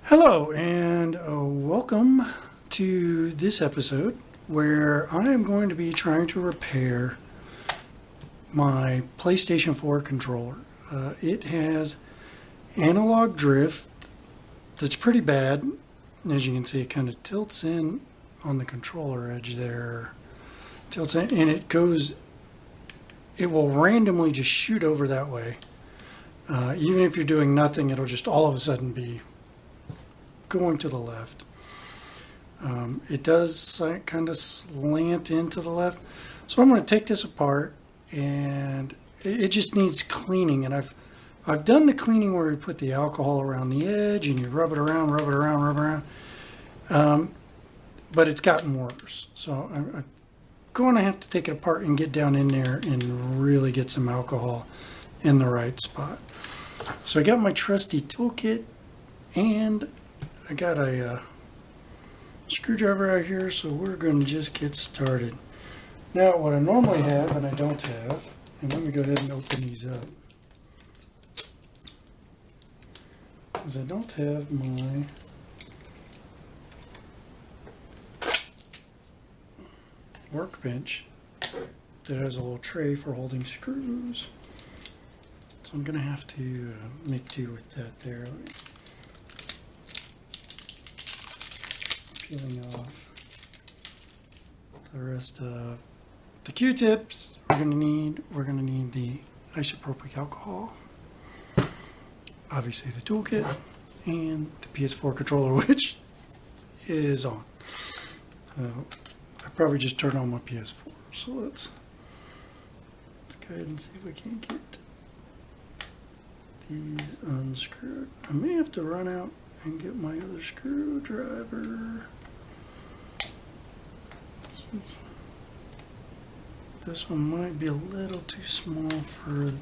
Hello, and welcome to this episode where I am going to be trying to repair my PlayStation 4 controller. It has analog drift that's pretty bad. As you can see, it kind of tilts in on the controller edge there. Tilts in, and it will randomly just shoot over that way. Even if you're doing nothing, it'll just all of a sudden be going to the left. It does kind of slant into the left. So I'm going to take this apart, and it just needs cleaning. And I've done the cleaning where we put the alcohol around the edge and you rub it around. But it's gotten worse. So I'm going to have to take it apart and get down in there and really get some alcohol in the right spot. So I got my trusty toolkit, and I got a screwdriver out here, so we're going to just get started. Now, what I normally have, and I don't have, and let me go ahead and open these up, is I don't have my workbench that has a little tray for holding screws. So I'm going to have to make do with that there. Peeling off the rest of the Q-tips. We're going to need the isopropyl alcohol, obviously the toolkit, and the PS4 controller, which is on. I probably just turned on my PS4, so let's go ahead and see if we can get these unscrewed. I may have to run out and get my other screwdriver. This one might be a little too small for.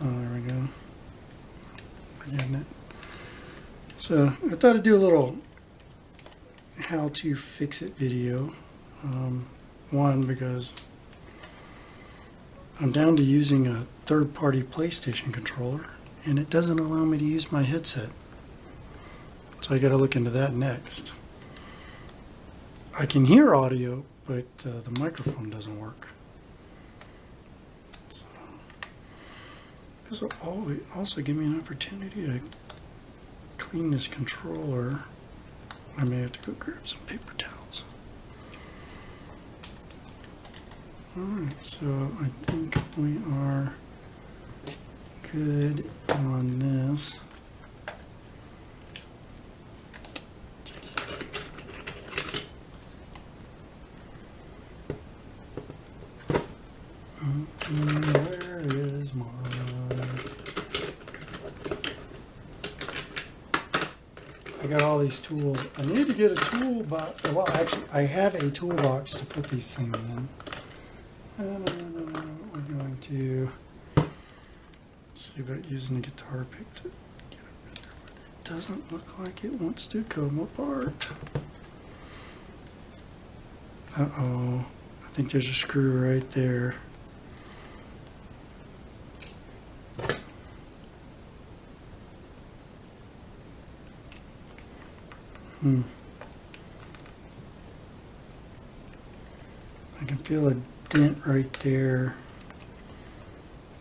Oh, there we go. We're getting it. So I thought I'd do a little how to fix it video. One, because I'm down to using a third-party PlayStation controller, and it doesn't allow me to use my headset. So I got to look into that next. I can hear audio, but the microphone doesn't work. So this will also give me an opportunity to clean this controller. I may have to go grab some paper towels. Alright, so I think we are good on this. Where is mine? I got all these tools. I need to get a toolbox. Well, actually, I have a toolbox to put these things in. We're going to see about using a guitar pick to get it there, but it doesn't look like it wants to come apart. Uh-oh. I think there's a screw right there. I can feel a dent right there.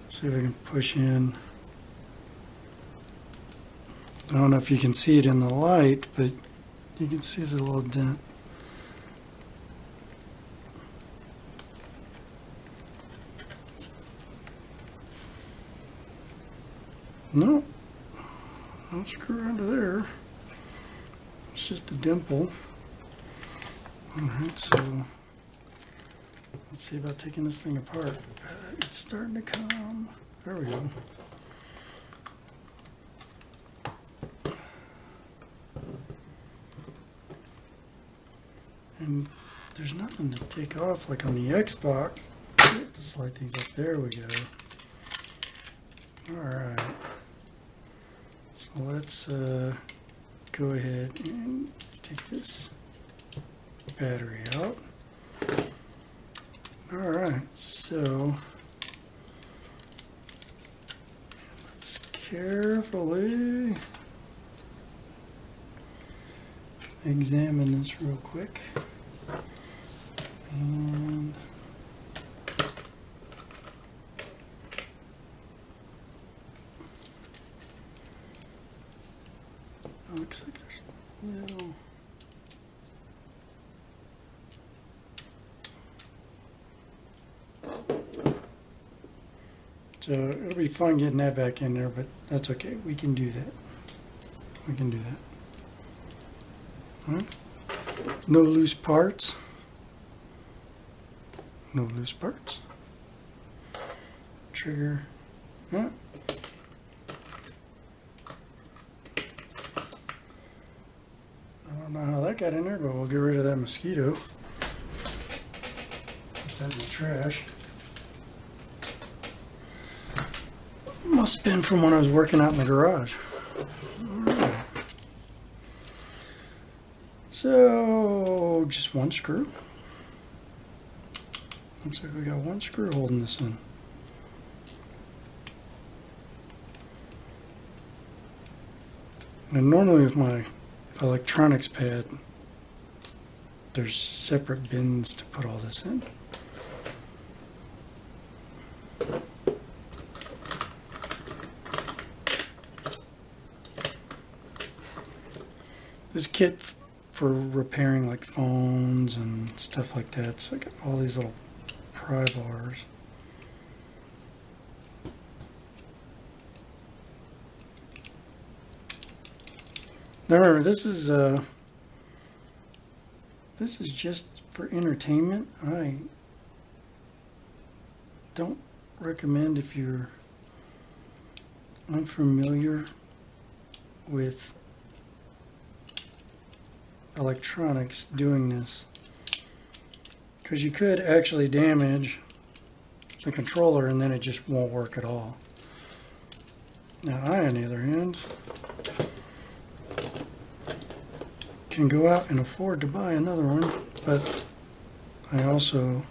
See if I can push in. I don't know if you can see it in the light, but you can see the little dent. No, no screw under there. It's just a dimple. Alright, so let's see about taking this thing apart. It's starting to come. There we go. And there's nothing to take off like on the Xbox. To slide things up. There we go. Alright. So let's go ahead and take this battery out. Alright, so let's carefully examine this real quick. And looks like there's a little. So it'll be fun getting that back in there, but that's okay. We can do that. We can do that. All right. No loose parts. No loose parts. Trigger. Yeah. I don't know how that got in there, but we'll get rid of that mosquito. Put that in the trash. Must have been from when I was working out in the garage. Alright. So, just one screw. Looks like we got one screw holding this in. And normally with my electronics pad, there's separate bins to put all this in. This kit for repairing like phones and stuff like that. So I got all these little pry bars. Now remember, this is just for entertainment. I don't recommend, if you're unfamiliar with electronics, doing this, because you could actually damage the controller and then it just won't work at all. Now I, on the other hand, can go out and afford to buy another one, but I also,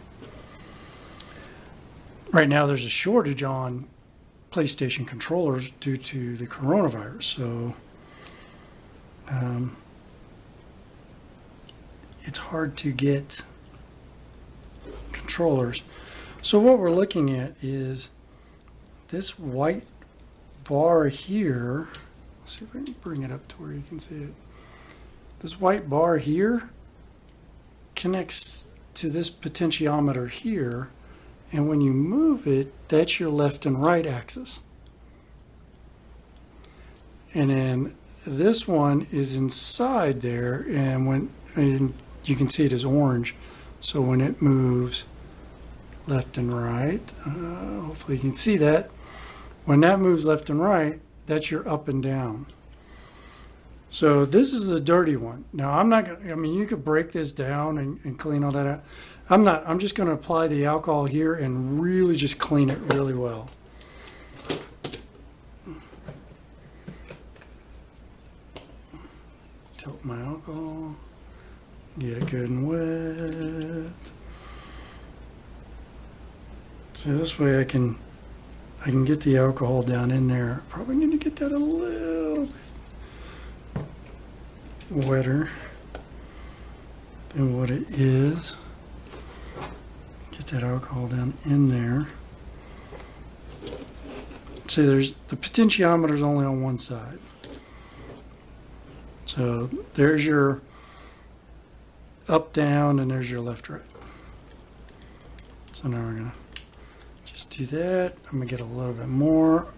right now there's a shortage on PlayStation controllers due to the coronavirus, so it's hard to get controllers. So what we're looking at is this white bar here. Let's see if we can bring it up to where you can see it. This white bar here connects to this potentiometer here, and when you move it, that's your left and right axis. And then this one is inside there, and you can see it as orange. So when it moves left and right, hopefully you can see that. When that moves left and right, that's your up and down. So this is the dirty one. Now I'm not gonna, I mean, you could break this down and clean all that out. I'm just gonna apply the alcohol here and really just clean it really well. Tilt my alcohol, get it good and wet. So this way I can get the alcohol down in there. Probably need to get that a little bit wetter than what it is. Get that alcohol down in there. See, there's the potentiometer is only on one side. So there's your up, down, and there's your left, right. So now we're gonna just do that. I'm gonna get a little bit more.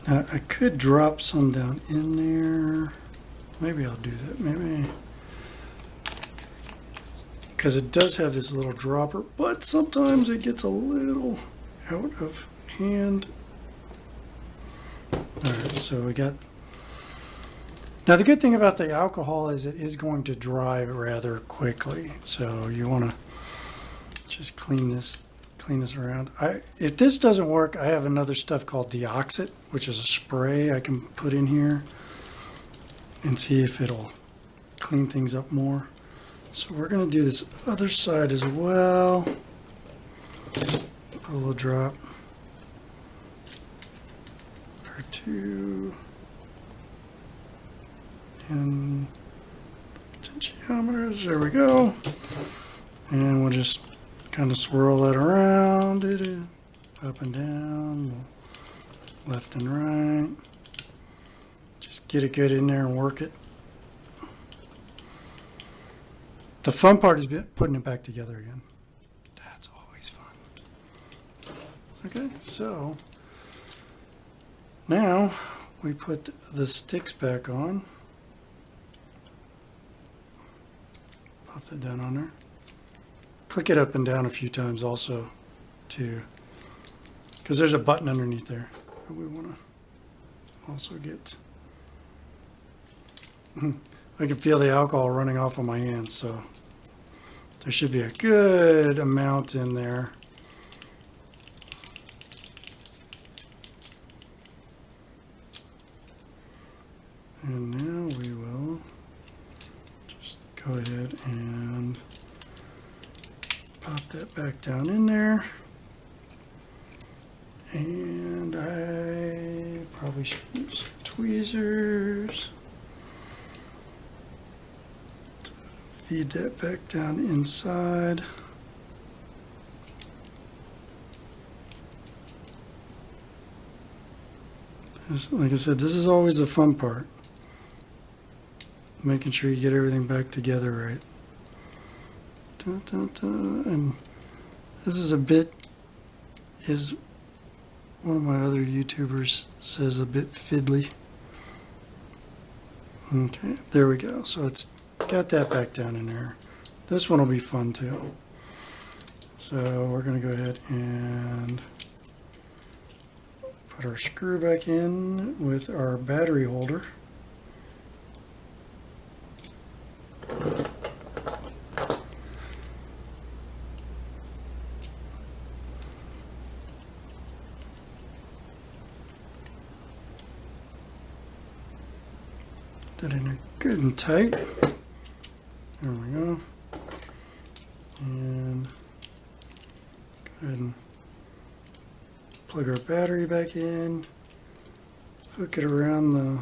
Now I could drop some down in there. Maybe I'll do that. Maybe. Because it does have this little dropper, but sometimes it gets a little out of hand. Alright, so we got. Now the good thing about the alcohol is it is going to dry rather quickly. So you want to just clean clean this around. If this doesn't work, I have another stuff called Deoxit, which is a spray I can put in here and see if it'll clean things up more. So we're going to do this other side as well. Put a little drop or two. And potentiometers, there we go. And we'll just kind of swirl that around, up and down, left and right. Just get it good in there and work it. The fun part is putting it back together again. That's always fun. Okay, so now we put the sticks back on. Pop that down on there. Click it up and down a few times also too, because there's a button underneath there that we want to also get. I can feel the alcohol running off of my hands, so there should be a good amount in there. And now we will just go ahead and pop that back down in there. And I probably should use some tweezers to feed that back down inside. Like I said, this is always the fun part. Making sure you get everything back together right. Dun, dun, dun. And this is is one of my other YouTubers says a bit fiddly. Okay, there we go. So it's got that back down in there. This one will be fun too. So we're going to go ahead and put our screw back in with our battery holder. That in there good and tight. There we go. And let's go ahead and plug our battery back in. Hook it around the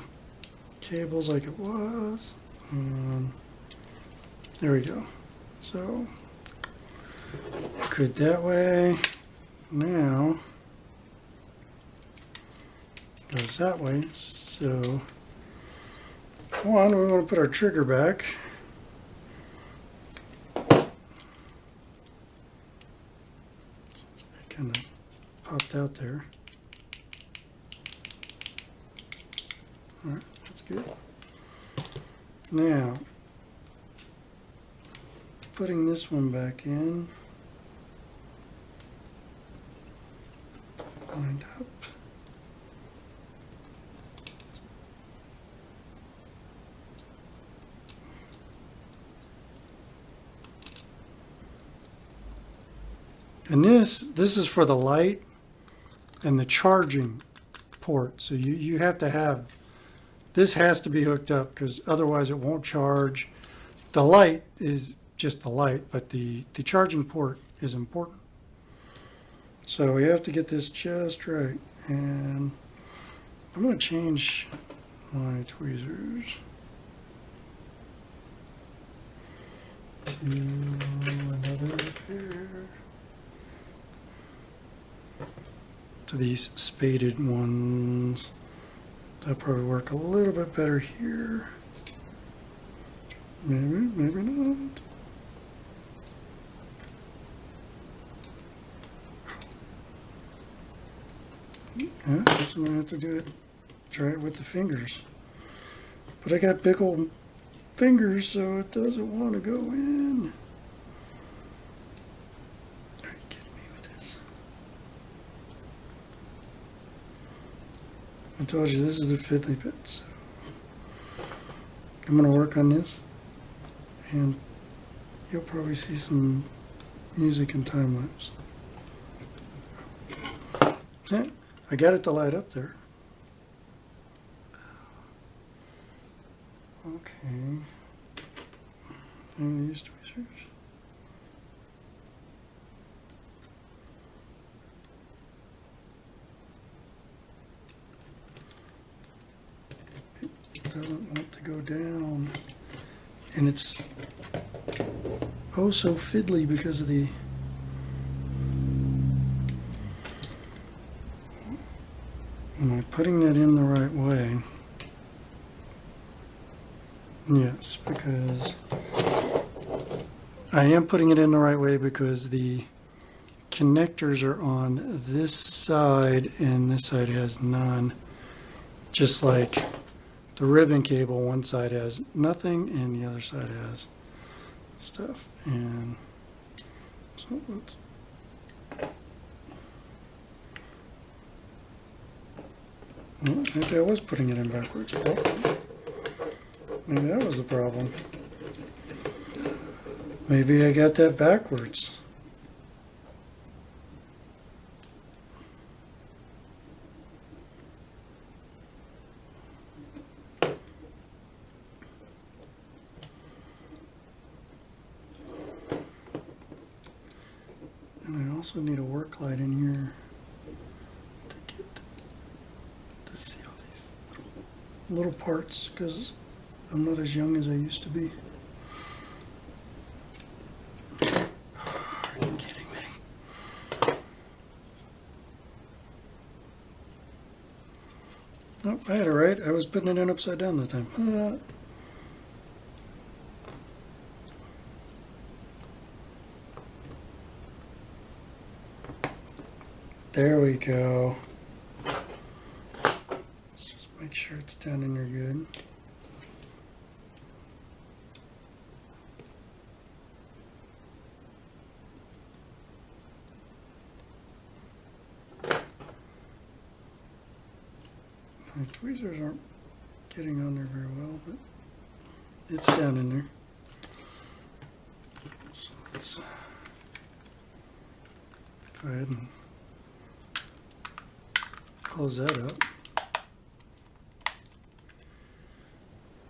cables like it was. And there we go. So good that way. Now goes that way. So one, we want to put our trigger back. It kind of popped out there. All right, that's good. Now, putting this one back in. Lined up. And this is for the light and the charging port. So you have to have, this has to be hooked up because otherwise it won't charge. The light is just the light, but the charging port is important. So we have to get this just right. And I'm going to change my tweezers to another pair. To these spaded ones. That'll probably work a little bit better here. Maybe, maybe not. Yeah, I guess I'm gonna have to do it, try it with the fingers. But I got big old fingers, so it doesn't want to go in. Are you kidding me with this? I told you this is the fiddly bit, so I'm gonna work on this, and you'll probably see some music and time lapse. Yeah, I got it to light up there. Okay. And these tweezers. It doesn't want to go down. And it's oh so fiddly because of the am I putting that in the right way? Yes, because I am putting it in the right way because the connectors are on this side and this side has none. Just like the ribbon cable, one side has nothing and the other side has stuff. And so let's maybe I was putting it in backwards. Oh, maybe that was the problem. Maybe I got that backwards. And I also need a work light in here to get to see all these little parts because I'm not as young as I used to be. Are you kidding me? Nope, I had it right. I was putting it in upside down that time. There we go. Let's just make sure it's down in there good. My tweezers aren't getting on there very well, but it's down in there. So let's go ahead and close that up.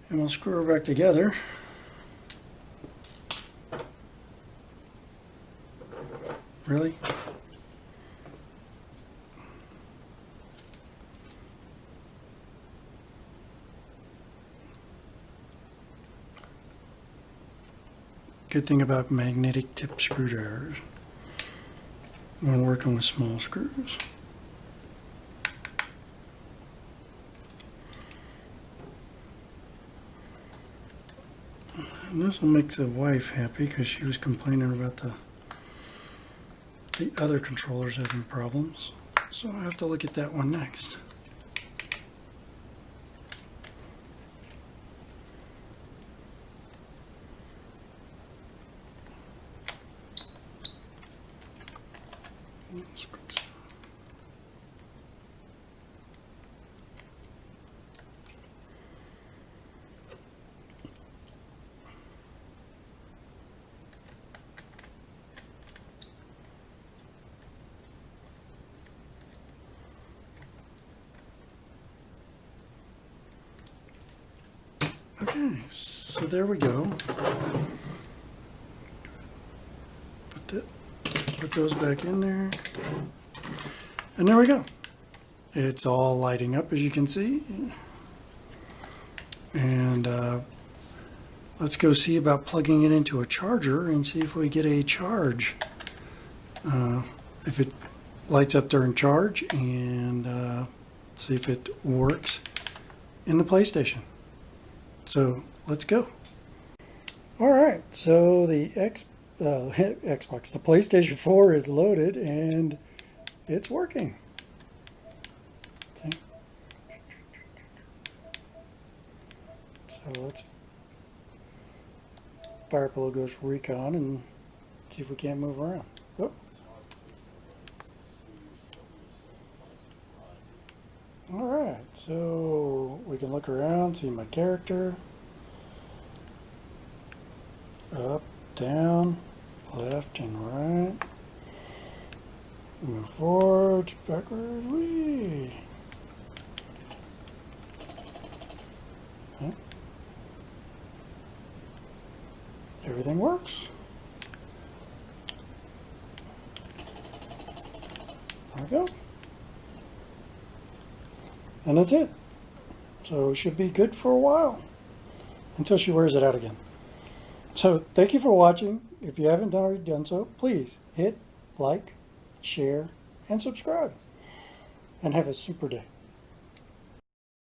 And we'll screw her back together. Really? Good thing about magnetic tip screwdrivers when working with small screws. And this will make the wife happy because she was complaining about the other controllers having problems. So I have to look at that one next. Okay, so there we go. Put those back in there. And there we go. It's all lighting up as you can see. And let's go see about plugging it into a charger and see if we get a charge. If it lights up during charge and see if it works in the PlayStation. So let's go. All right, so the Xbox, the PlayStation 4 is loaded and it's working. See? So let's fire up a little Ghost Recon and see if we can't move around. Oh. All right, so we can look around, see my character. Up, down, left, and right. Move forward, backwards, whee. Okay. Everything works. There we go. And that's it. So it should be good for a while until she wears it out again. So thank you for watching. If you haven't already done so, please hit like, share, and subscribe. And have a super day.